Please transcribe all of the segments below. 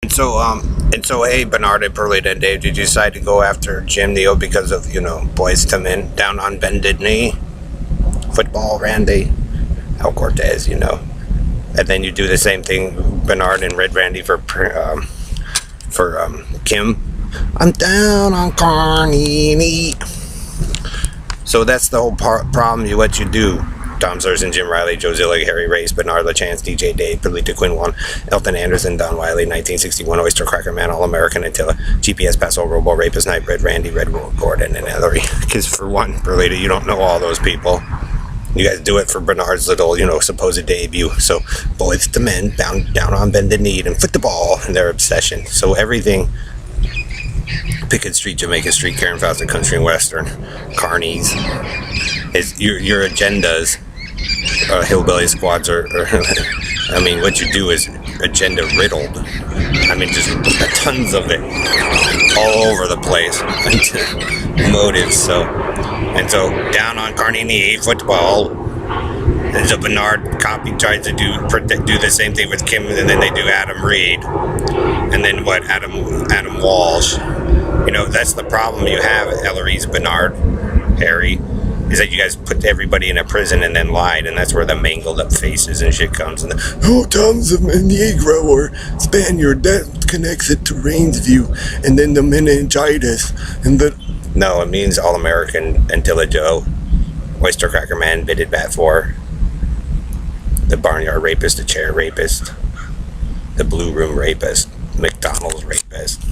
Hey, Bernard and Perlita and Dave, did you decide to go after Jim Neal because of, Boys to Men, down on bended knee, football, Randy, El Cortez, and then you do the same thing, Bernard and Red Randy for Kim. I'm down on Carney knee. So that's the whole problem. What you do. Tom Surson, Jim Riley, Joe Zillig, Harry Race, Bernard LaChance, DJ Dave, Perlita Quinlan, Elton Anderson, Don Wiley, 1961, Oyster Cracker Man, All-American Attila, GPS Paso, Robo, Rapist Night, Red Randy, Red Gordon, and Ellery. Because for one, Perlita, you don't know all those people. You guys do it for Bernard's little, supposed debut. So, Boys to Men, down on bended knee, and football, and their obsession. So everything, Pickett Street, Jamaica Street, Karen Faucet, Country and Western, Carnies, is your agendas. Hillbilly squads what you do is agenda riddled. Just tons of it all over the place. Motives. So down on Carney knee football. And so Bernard copy tries to do the same thing with Kim, and then they do Adam Reed, and then Adam Walsh. That's the problem you have, Ellery's, Bernard, Harry, is that you guys put everybody in a prison and then lied, and that's where the mangled up faces and shit comes. And Tom's a Negro or Spaniard, that connects it to Rainsview, and then the meningitis, No, it means All-American Antilla Joe, Oyster Cracker Man, Bitted Bat 4, the Barnyard Rapist, the Chair Rapist, the Blue Room Rapist, McDonald's Rapist.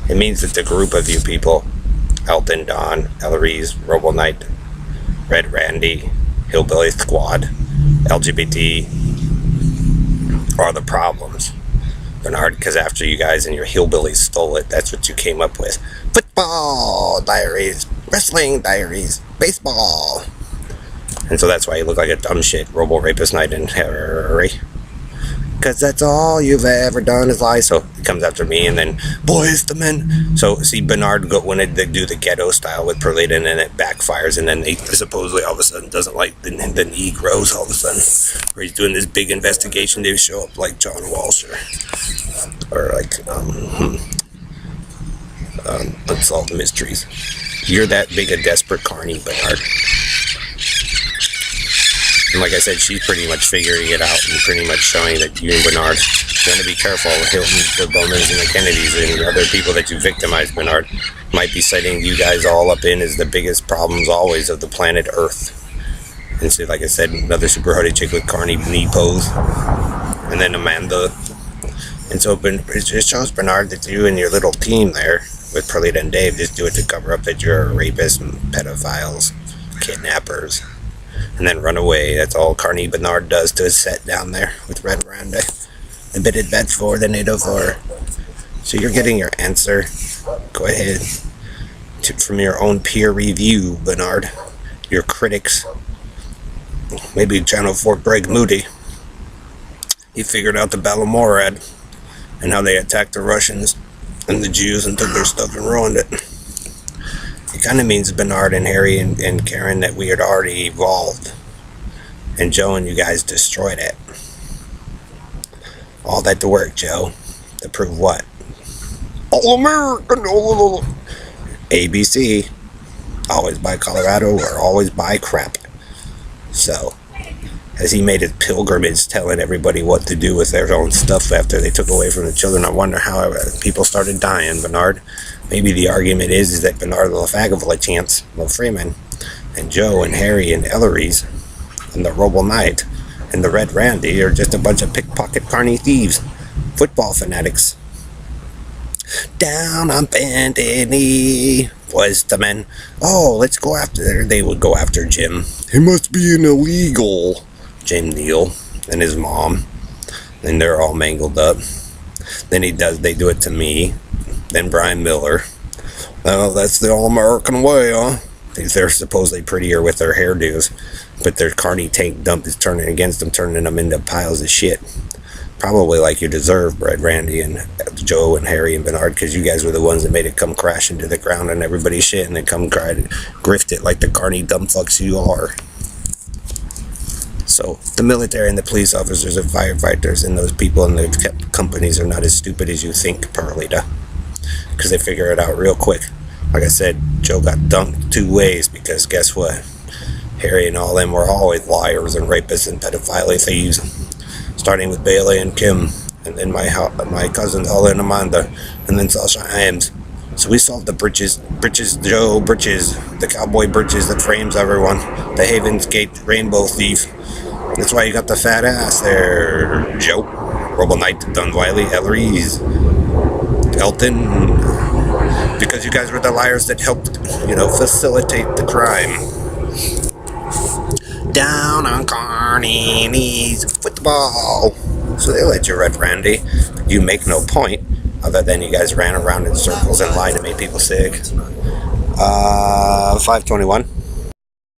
It means that the group of you people, Elton, Don, Ellery's, Robo Knight, Red Randy, Hillbilly Squad, LGBT, are the problems, Bernard, because after you guys and your hillbillies stole it, that's what you came up with. Football diaries, wrestling diaries, baseball. And so that's why you look like a dumb shit, Robo Rapist Night and Harry. Because that's all you've ever done is lie. So it comes after me, and then Boys the Men. So see, Bernard wanted to do the ghetto style with Perlita, and then it backfires, and then they supposedly all of a sudden doesn't like the Negroes all of a sudden. Where he's doing this big investigation, they show up like John Walsh or like Unsolved Mysteries. You're that big a desperate carny, Bernard. And like I said, she's pretty much figuring it out and pretty much showing that you and Bernard are going to be careful. The Bowmans and the Kennedys and the other people that you victimized, Bernard, might be setting you guys all up in as the biggest problems always of the planet Earth. And so, like I said, another super hottie chick with Carney knee pose. And then Amanda. And so it just shows, Bernard, that you and your little team there with Perlita and Dave just do it to cover up that you're rapists and pedophiles, kidnappers, and then run away. That's all Carney Bernard does to his set down there with Red Randy. The Bitted Bet 4, the NATO 4. So you're getting your answer. Go ahead. From your own peer review, Bernard. Your critics. Maybe Channel 4 Greg Moody. He figured out the Battle of Morad and how they attacked the Russians and the Jews and took their stuff and ruined it. It kind of means Bernard and Harry and Karen that we had already evolved. And Joe and you guys destroyed it. All that to work, Joe. To prove what? All American. ABC. Always buy Colorado or always buy crap. So, as he made his pilgrimage telling everybody what to do with their own stuff after they took away from the children, I wonder how people started dying, Bernard. Maybe the argument is that Bernard LaFagavilla Freeman, and Joe and Harry and Ellery's and the Robo Knight and the Red Randy are just a bunch of pickpocket carny thieves, football fanatics. Down on bended knee, Boys to Men. Oh, let's go after. They would go after Jim. He must be an illegal. Jim Neal and his mom. And they're all mangled up. Then they do it to me. Then Brian Miller. Oh, that's the all-American way, huh? They're supposedly prettier with their hairdos, but their carny tank dump is turning against them, turning them into piles of shit. Probably like you deserve, Red Randy and Joe and Harry and Bernard, because you guys were the ones that made it come crashing to the ground and everybody's shit, and then come try to grift it like the carny dumb fucks you are. So the military and the police officers and firefighters and those people in the companies are not as stupid as you think, Perlita, because they figure it out real quick. Like I said, Joe got dunked 2 ways because guess what? Harry and all them were always liars and rapists and pedophile thieves, starting with Bailey and Kim, and then my cousins, Ella and Amanda, and then Sasha Ames. So we solved the Britches, Joe Britches, the cowboy Britches that frames everyone, the Havens Gate rainbow thief. That's why you got the fat ass there, Joe. Robo Knight, Dunwiley, Elleries, Elton, because you guys were the liars that helped, facilitate the crime. Down on carny knees, football. So they let you rep Randy. You make no point, other than you guys ran around in circles and lied and made people sick. 521.